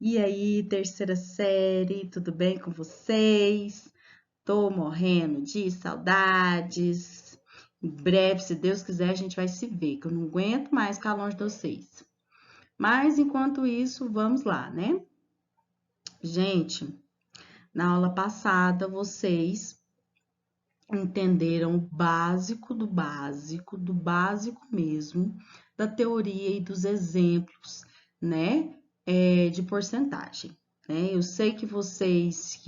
E aí, terceira série, tudo bem com vocês? Tô morrendo de saudades. Em breve, se Deus quiser, a gente vai se ver, que eu não aguento mais ficar longe de vocês. Mas enquanto isso, vamos lá, né? Gente, na aula passada, vocês entenderam o básico mesmo, da teoria e dos exemplos, né, de porcentagem, né? Eu sei que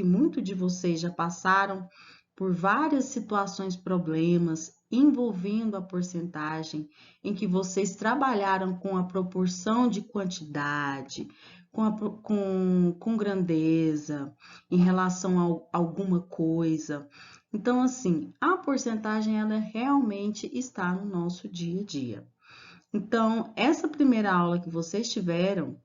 muitos de vocês já passaram por várias situações, problemas envolvendo a porcentagem, em que vocês trabalharam com a proporção de quantidade, com grandeza, em relação a alguma coisa. Então, assim, a porcentagem ela realmente está no nosso dia a dia. Então, essa primeira aula que vocês tiveram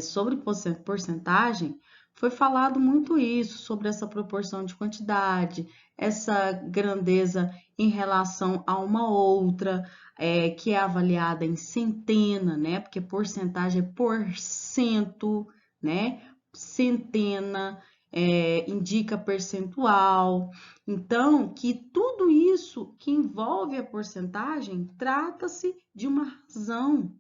sobre porcentagem, foi falado muito isso, sobre essa proporção de quantidade, essa grandeza em relação a uma outra, que é avaliada em centena, né? Porque porcentagem é porcento, né? Centena indica percentual. Então, que tudo isso que envolve a porcentagem trata-se de uma razão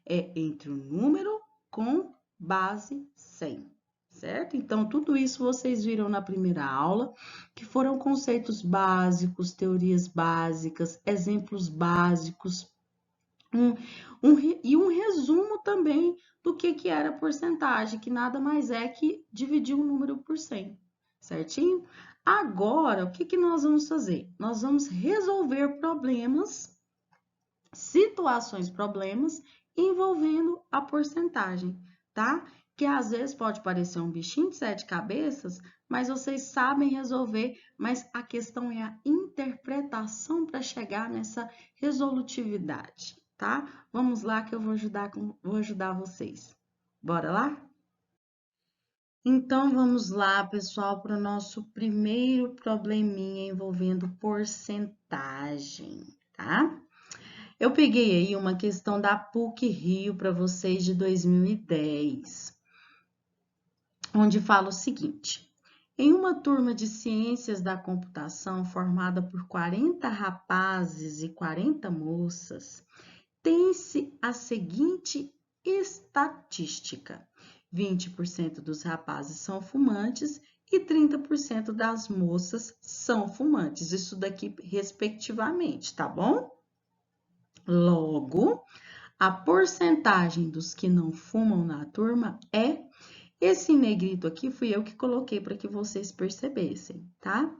entre o número com base 100, certo? Então, tudo isso vocês viram na primeira aula, que foram conceitos básicos, teorias básicas, exemplos básicos, um, e um resumo também do que era a porcentagem, que nada mais é que dividir um número por 100, certinho? Agora, o que nós vamos fazer? Nós vamos resolver problemas, problemas envolvendo a porcentagem, tá? Que às vezes pode parecer um bichinho de 7 cabeças, mas vocês sabem resolver, mas a questão é a interpretação para chegar nessa resolutividade, tá? Vamos lá que eu vou ajudar vocês. Bora lá? Então vamos lá, pessoal, para o nosso primeiro probleminha envolvendo porcentagem, tá? Eu peguei aí uma questão da PUC-Rio para vocês de 2010, onde fala o seguinte: em uma turma de ciências da computação formada por 40 rapazes e 40 moças, tem-se a seguinte estatística: 20% dos rapazes são fumantes e 30% das moças são fumantes. Isso daqui respectivamente, tá bom? Logo, a porcentagem dos que não fumam na turma é esse negrito aqui, fui eu que coloquei para que vocês percebessem, tá?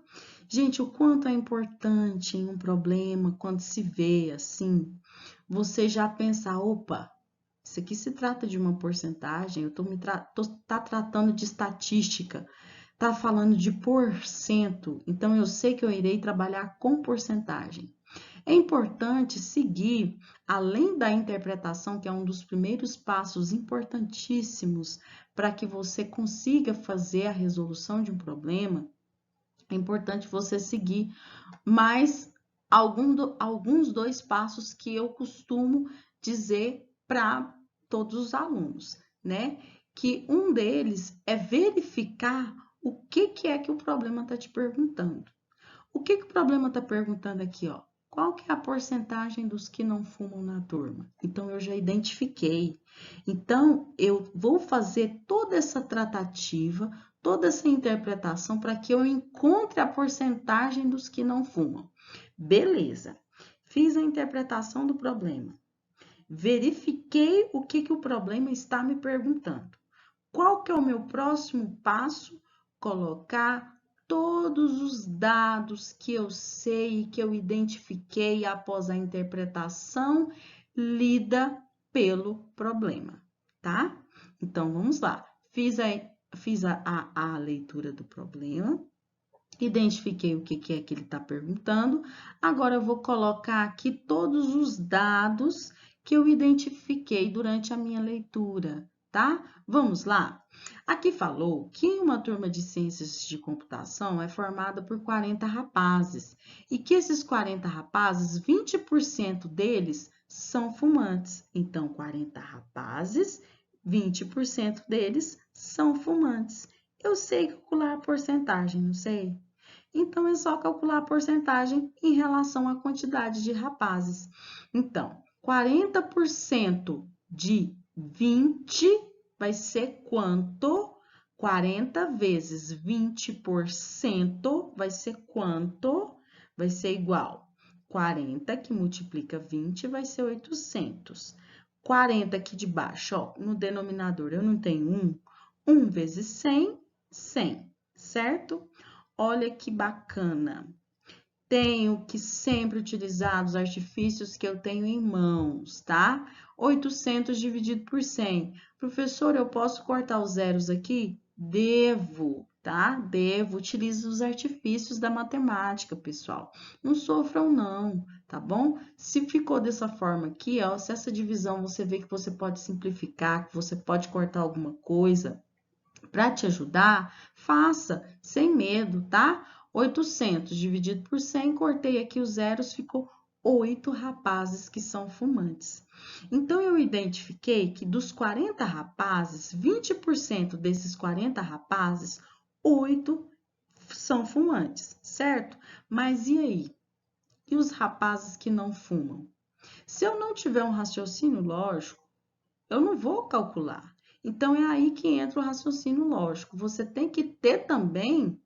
Gente, o quanto é importante em um problema, quando se vê assim, você já pensar, opa, isso aqui se trata de uma porcentagem, eu tá tratando de estatística, tá falando de porcento, então eu sei que eu irei trabalhar com porcentagem. É importante seguir, além da interpretação, que é um dos primeiros passos importantíssimos para que você consiga fazer a resolução de um problema, é importante você seguir mais alguns dois passos que eu costumo dizer para todos os alunos, né? Que um deles é verificar o que é que o problema está te perguntando. O que o problema está perguntando aqui, ó? Qual que é a porcentagem dos que não fumam na turma? Então, eu já identifiquei. Então, eu vou fazer toda essa tratativa, toda essa interpretação para que eu encontre a porcentagem dos que não fumam. Beleza. Fiz a interpretação do problema. Verifiquei o que o problema está me perguntando. Qual que é o meu próximo passo? Colocar todos os dados que eu sei e que eu identifiquei após a interpretação lida pelo problema, tá? Então, vamos lá. Fiz a leitura do problema, identifiquei o que é que ele está perguntando. Agora, eu vou colocar aqui todos os dados que eu identifiquei durante a minha leitura, tá? Vamos lá? Aqui falou que uma turma de ciências de computação é formada por 40 rapazes e que esses 40 rapazes, 20% deles são fumantes. Então, 40 rapazes, 20% deles são fumantes. Eu sei calcular a porcentagem, não sei? Então, é só calcular a porcentagem em relação à quantidade de rapazes. Então, 40% de 20 vai ser quanto? 40 vezes 20% vai ser quanto? Vai ser igual 40 que multiplica 20 vai ser 800. 40 aqui de baixo, ó, no denominador eu não tenho 1. 1 vezes 100, 100, certo? Olha que bacana. Tenho que sempre utilizar os artifícios que eu tenho em mãos, tá? 800 dividido por 100. Professor, eu posso cortar os zeros aqui? Devo, tá? Devo. Utilize os artifícios da matemática, pessoal. Não sofram, não, tá bom? Se ficou dessa forma aqui, ó, se essa divisão você vê que você pode simplificar, que você pode cortar alguma coisa, para te ajudar, faça sem medo, tá? 800 dividido por 100, cortei aqui os zeros, ficou 8 rapazes que são fumantes. Então, eu identifiquei que dos 40 rapazes, 20% desses 40 rapazes, 8 são fumantes, certo? Mas e aí? E os rapazes que não fumam? Se eu não tiver um raciocínio lógico, eu não vou calcular. Então, é aí que entra o raciocínio lógico. Você tem que ter também,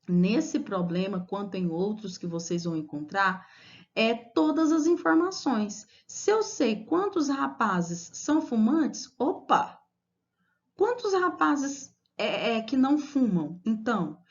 nesse problema, quanto em outros que vocês vão encontrar, todas as informações. Se eu sei quantos rapazes são fumantes, opa! Quantos rapazes que não fumam? Então,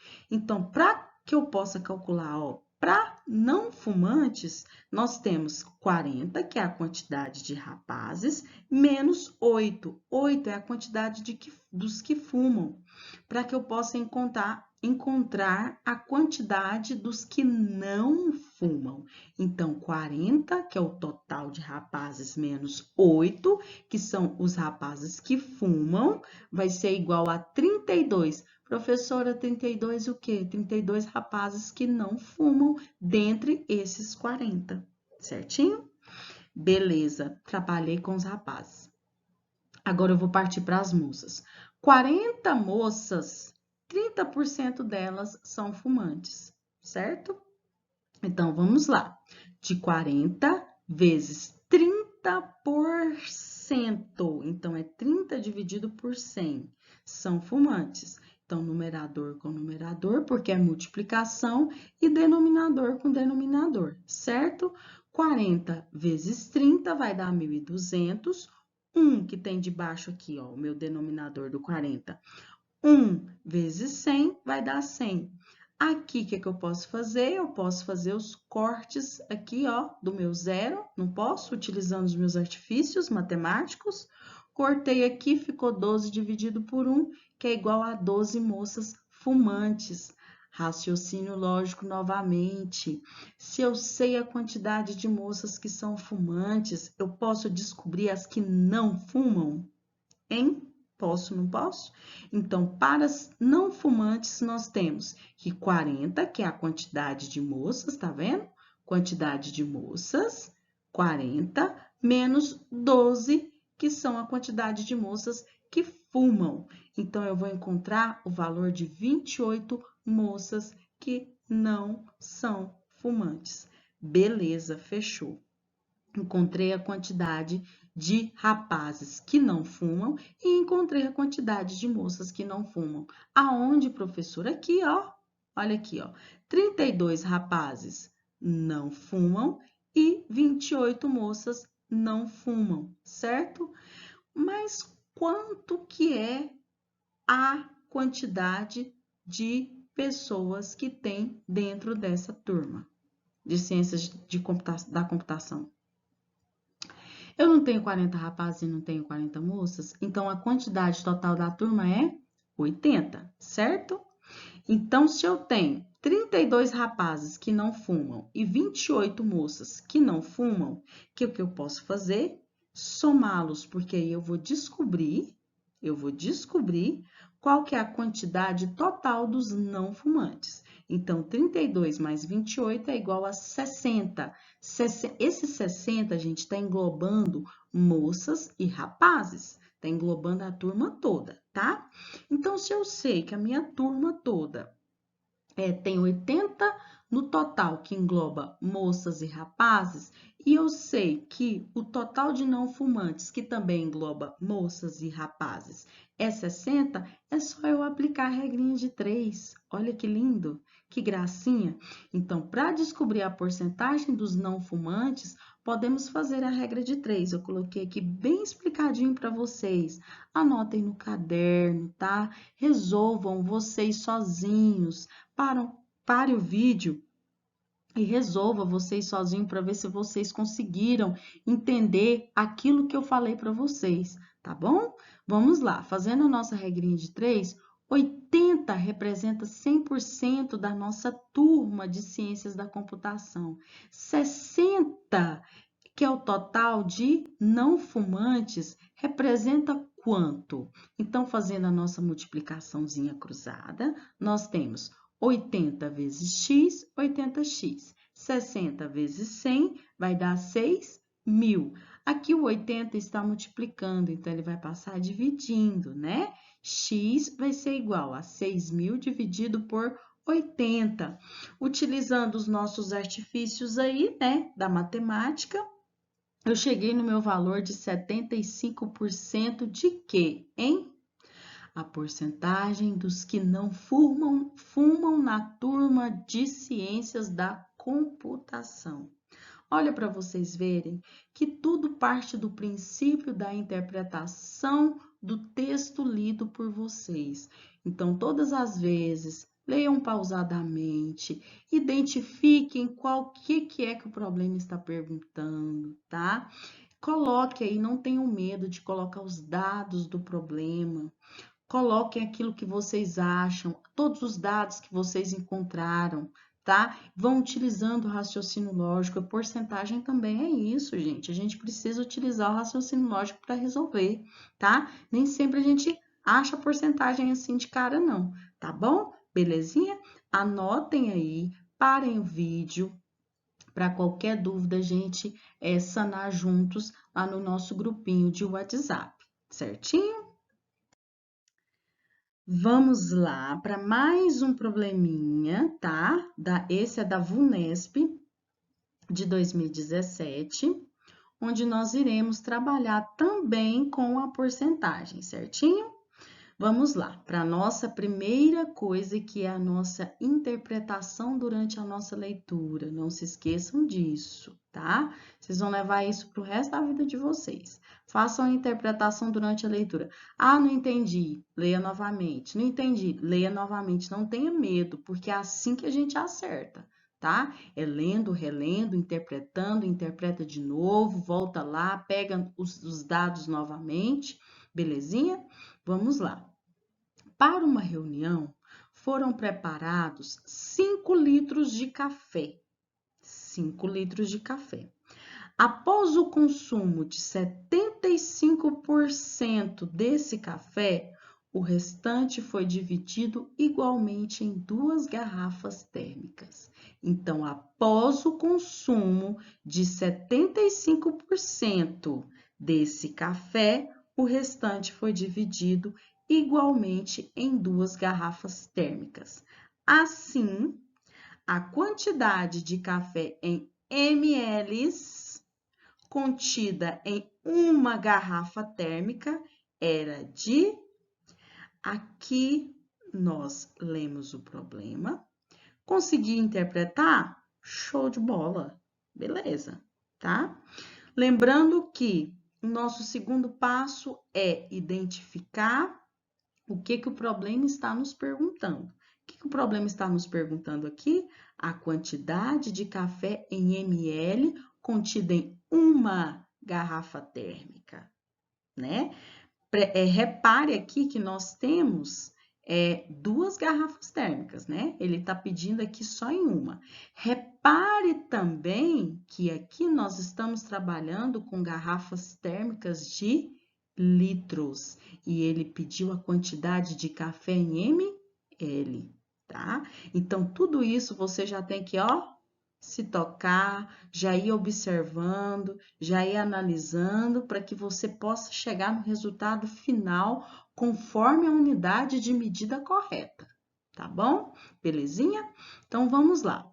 para que eu possa calcular, ó, para não fumantes, nós temos 40, que é a quantidade de rapazes, menos 8. 8 é a quantidade dos que fumam. Para que eu possa encontrar a quantidade dos que não fumam. Então, 40, que é o total de rapazes, menos 8, que são os rapazes que fumam, vai ser igual a 32. Professora, 32 o quê? 32 rapazes que não fumam dentre esses 40, certinho? Beleza, trabalhei com os rapazes. Agora eu vou partir para as moças. 40 moças, 30% delas são fumantes, certo? Então, vamos lá. De 40 vezes 30%. Então, é 30 dividido por 100. São fumantes. Então, numerador com numerador, porque é multiplicação, e denominador com denominador, certo? 40 vezes 30 vai dar 1.200. 1 que tem debaixo aqui, ó, o meu denominador do 40. 1 vezes 100 vai dar 100. Aqui, o que eu posso fazer? Eu posso fazer os cortes aqui, ó, do meu zero. Não posso? Utilizando os meus artifícios matemáticos. Cortei aqui, ficou 12 dividido por 1, que é igual a 12 moças fumantes. Raciocínio lógico novamente. Se eu sei a quantidade de moças que são fumantes, eu posso descobrir as que não fumam? Hein? Posso, não posso? Então, para as não fumantes, nós temos que 40, que é a quantidade de moças, tá vendo? Quantidade de moças, 40, menos 12, que são a quantidade de moças que fumam. Então, eu vou encontrar o valor de 28 moças que não são fumantes. Beleza, fechou. Encontrei a quantidade de rapazes que não fumam e encontrei a quantidade de moças que não fumam. Aonde, professor? Aqui, ó. Olha aqui, ó. 32 rapazes não fumam e 28 moças não fumam, certo? Mas quanto que é a quantidade de pessoas que tem dentro dessa turma de ciências da computação? Eu não tenho 40 rapazes e não tenho 40 moças, então a quantidade total da turma é 80, certo? Então, se eu tenho 32 rapazes que não fumam e 28 moças que não fumam, o que eu posso fazer? Somá-los, porque aí eu vou descobrir qual que é a quantidade total dos não fumantes. Então, 32 mais 28 é igual a 60. Esse 60, a gente está englobando moças e rapazes, Tá englobando a turma toda, tá? Então, se eu sei que a minha turma toda tem 80 no total, que engloba moças e rapazes, e eu sei que o total de não fumantes, que também engloba moças e rapazes, é 60, é só eu aplicar a regrinha de 3. Olha que lindo, que gracinha. Então, para descobrir a porcentagem dos não fumantes, podemos fazer a regra de 3. Eu coloquei aqui bem explicadinho para vocês. Anotem no caderno, tá? Resolvam vocês sozinhos. Pare o vídeo e resolva vocês sozinhos para ver se vocês conseguiram entender aquilo que eu falei para vocês, tá bom? Vamos lá, fazendo a nossa regrinha de 3, 80 representa 100% da nossa turma de ciências da computação. 60, que é o total de não fumantes, representa quanto? Então, fazendo a nossa multiplicaçãozinha cruzada, nós temos 80 vezes x, 80x. 60 vezes 100 vai dar 6.000. Aqui o 80 está multiplicando, então ele vai passar dividindo, né? X vai ser igual a 6.000 dividido por 80. Utilizando os nossos artifícios aí, né, da matemática, eu cheguei no meu valor de 75% de quê, hein? A porcentagem dos que não fumam na turma de ciências da computação. Olha para vocês verem que tudo parte do princípio da interpretação do texto lido por vocês. Então, todas as vezes, leiam pausadamente, identifiquem qual que é que o problema está perguntando, tá? Coloque aí, não tenham medo de colocar os dados do problema. Coloquem aquilo que vocês acham, todos os dados que vocês encontraram, tá? Vão utilizando o raciocínio lógico. A porcentagem também é isso, gente. A gente precisa utilizar o raciocínio lógico para resolver, tá? Nem sempre a gente acha a porcentagem assim de cara, não, tá bom? Belezinha? Anotem aí, parem o vídeo. Para qualquer dúvida, a gente sanar juntos lá no nosso grupinho de WhatsApp, certinho? Vamos lá para mais um probleminha, tá? Esse é da VUNESP de 2017, onde nós iremos trabalhar também com a porcentagem, certinho? Vamos lá, para a nossa primeira coisa, que é a nossa interpretação durante a nossa leitura. Não se esqueçam disso, tá? Vocês vão levar isso para o resto da vida de vocês. Façam a interpretação durante a leitura. Ah, não entendi. Leia novamente. Não entendi. Leia novamente. Não tenha medo, porque é assim que a gente acerta, tá? É lendo, relendo, interpretando, interpreta de novo, volta lá, pega os dados novamente, belezinha? Vamos lá. Para uma reunião, foram preparados 5 litros de café. 5 litros de café. Após o consumo de 75% desse café, o restante foi dividido igualmente em 2 garrafas térmicas. Então, após o consumo de 75% desse café, o restante foi dividido igualmente em 2 garrafas térmicas. Assim, a quantidade de café em ml contida em uma garrafa térmica era de... Aqui nós lemos o problema. Consegui interpretar? Show de bola! Beleza, tá? Lembrando que o nosso segundo passo é identificar o que o problema está nos perguntando. O que o problema está nos perguntando aqui? A quantidade de café em ml contida em uma garrafa térmica, né? Repare aqui que nós temos 2 garrafas térmicas, né? Ele está pedindo aqui só em uma. Repare também que aqui nós estamos trabalhando com garrafas térmicas de litros. E ele pediu a quantidade de café em ml, tá? Então, tudo isso você já tem que, ó, se tocar, já ir observando, já ir analisando para que você possa chegar no resultado final conforme a unidade de medida correta, tá bom? Belezinha? Então vamos lá.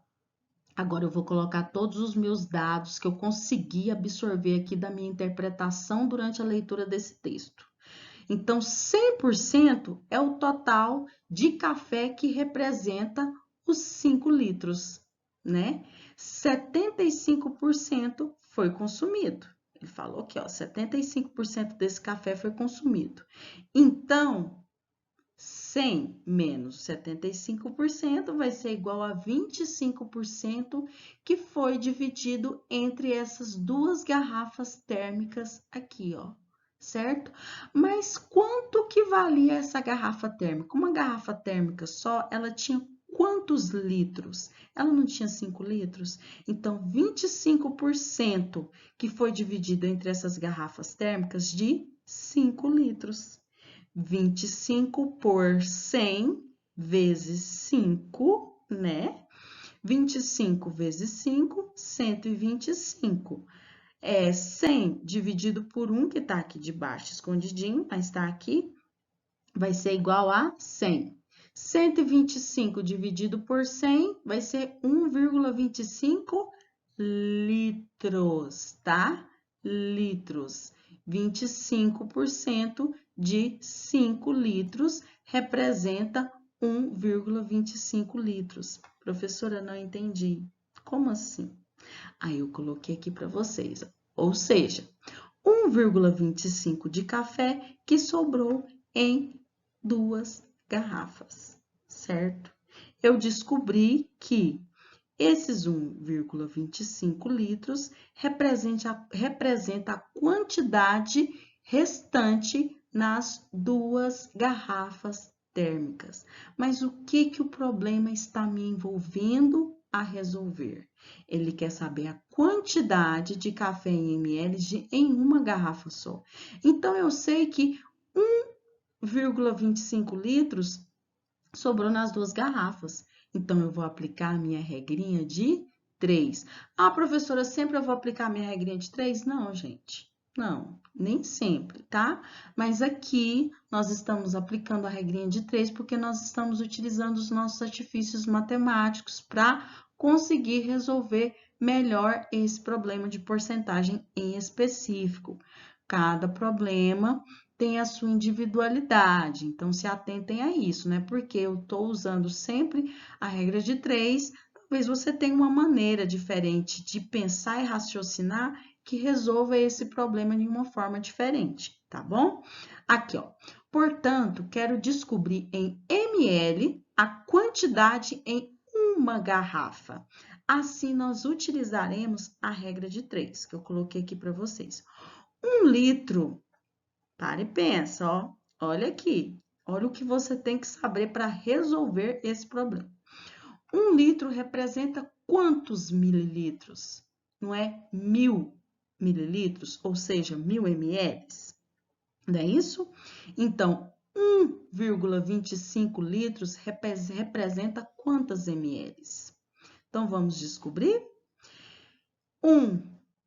Agora eu vou colocar todos os meus dados que eu consegui absorver aqui da minha interpretação durante a leitura desse texto. Então, 100% é o total de café que representa os 5 litros, né? 75% foi consumido. Ele falou aqui, ó, 75% desse café foi consumido. Então, 100 menos 75% vai ser igual a 25% que foi dividido entre essas duas garrafas térmicas aqui, ó, certo? Mas quanto que valia essa garrafa térmica? Uma garrafa térmica só, ela tinha quantos litros? Ela não tinha 5 litros? Então, 25% que foi dividido entre essas garrafas térmicas de 5 litros. 25 por 100 vezes 5, né? 25 vezes 5, 125. 100 dividido por 1, que tá aqui de baixo, escondidinho, mas tá aqui, vai ser igual a 100. 125 dividido por 100 vai ser 1,25 litros, tá? Litros. 25% de 5 litros representa 1,25 litros. Professora, não entendi. Como assim? Aí eu coloquei aqui para vocês. Ou seja, 1,25 de café que sobrou em 2 garrafas, certo? Eu descobri que esses 1,25 litros representa a quantidade restante nas 2 garrafas térmicas. Mas o que o problema está me envolvendo a resolver? Ele quer saber a quantidade de café em ml em uma garrafa só. Então, eu sei que 1,25 litros sobrou nas 2 garrafas. Então, eu vou aplicar a minha regrinha de 3. Ah, professora, sempre eu vou aplicar a minha regrinha de 3? Não, gente. Não, nem sempre, tá? Mas aqui nós estamos aplicando a regrinha de 3 porque nós estamos utilizando os nossos artifícios matemáticos para conseguir resolver melhor esse problema de porcentagem em específico. Cada problema tem a sua individualidade, então se atentem a isso, né? Porque eu estou usando sempre a regra de 3, talvez você tenha uma maneira diferente de pensar e raciocinar que resolva esse problema de uma forma diferente, tá bom? Aqui, ó. Portanto, quero descobrir em ml a quantidade em uma garrafa. Assim, nós utilizaremos a regra de 3, que eu coloquei aqui para vocês. 1 litro. Para e pensa, ó. Olha aqui. Olha o que você tem que saber para resolver esse problema. 1 litro representa quantos mililitros? Não é 1000 mililitros, ou seja, 1000 ml? Não é isso? Então, 1,25 litros representa quantas ml? Então, vamos descobrir? 1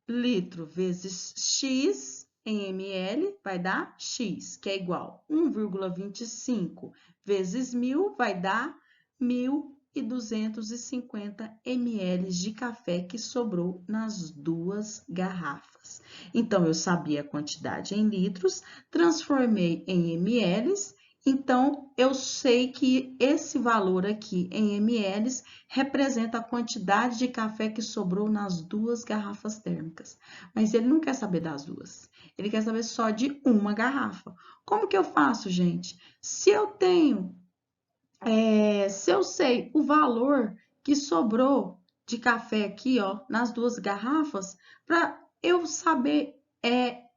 litro vezes X em ml vai dar X, que é igual a 1,25 vezes 1000 vai dar 1.250 ml de café que sobrou nas 2 garrafas. Então, eu sabia a quantidade em litros, transformei em ml, então eu sei que esse valor aqui em ml representa a quantidade de café que sobrou nas 2 garrafas térmicas. Mas ele não quer saber das 2, ele quer saber só de uma garrafa. Como que eu faço, gente? Se eu sei o valor que sobrou de café aqui, ó, nas 2 garrafas, para eu saber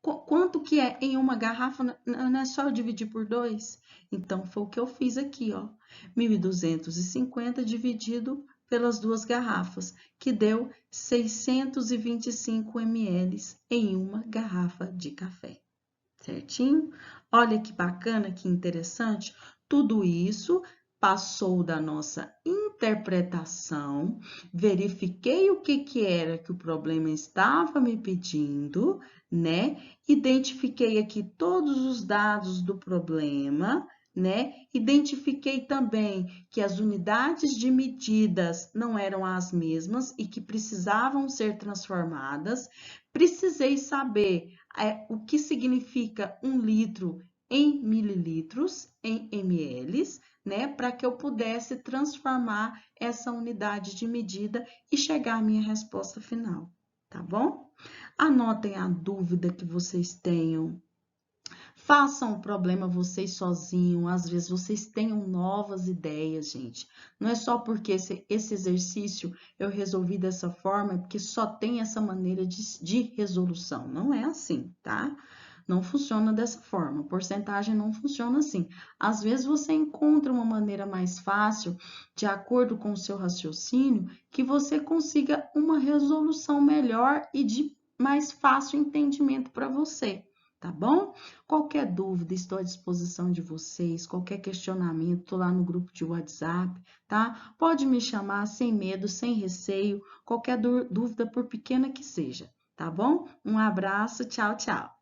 quanto que é em uma garrafa, não é só eu dividir por 2? Então, foi o que eu fiz aqui, ó. 1.250 dividido pelas 2 garrafas, que deu 625 ml em uma garrafa de café. Certinho? Olha que bacana, que interessante. Tudo isso passou da nossa interpretação, verifiquei o que era que o problema estava me pedindo, né? Identifiquei aqui todos os dados do problema, né? Identifiquei também que as unidades de medidas não eram as mesmas e que precisavam ser transformadas. Precisei saber o que significa 1 litro em mililitros, em ml, né? Para que eu pudesse transformar essa unidade de medida e chegar à minha resposta final, tá bom? Anotem a dúvida que vocês tenham. Façam o problema vocês sozinhos, às vezes vocês tenham novas ideias, gente. Não é só porque esse exercício eu resolvi dessa forma, é porque só tem essa maneira de resolução. Não é assim, tá? Não funciona dessa forma. Porcentagem não funciona assim. Às vezes você encontra uma maneira mais fácil, de acordo com o seu raciocínio, que você consiga uma resolução melhor e de mais fácil entendimento para você. Tá bom? Qualquer dúvida, estou à disposição de vocês. Qualquer questionamento, estou lá no grupo de WhatsApp, tá? Pode me chamar sem medo, sem receio, qualquer dúvida, por pequena que seja, tá bom? Um abraço, tchau, tchau.